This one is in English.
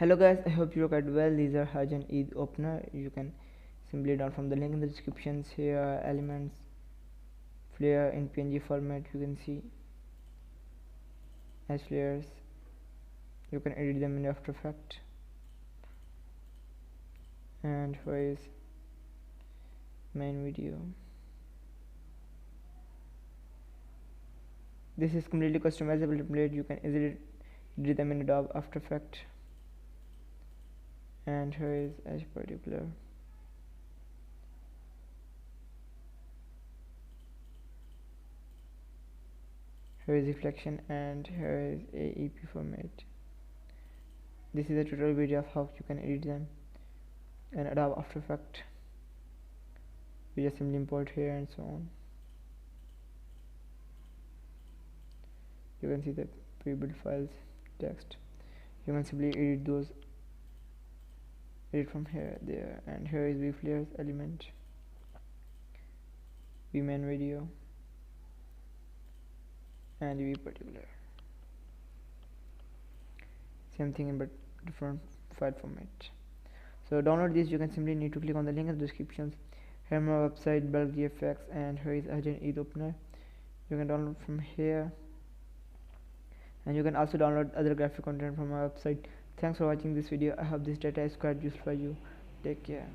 Hello guys, I hope you are quite well. These are Hajj and Eid opener. You can simply download from the link in the descriptions. Here are elements, flare in PNG format. You can see as flares. You can edit them in After Effects. And here is main video. This is completely customizable template. You can easily edit them in Adobe After Effects. And here is as particular. Here is reflection and here is AEP format. This is a tutorial video of how you can edit them in Adobe After Effects. You just simply import here and so on. You can see the pre-built files, text. You can simply edit those. Edit from here, there, and here is V flares element, V main video, and V particular. Same thing in but different file format. So download this. You can simply need to click on the link in the descriptions. Here my website, bulk GFX, and here is Hajj Eid opener. You can download from here, and you can also download other graphic content from my website. Thanks for watching this video. I hope this data is quite useful for you. Take care.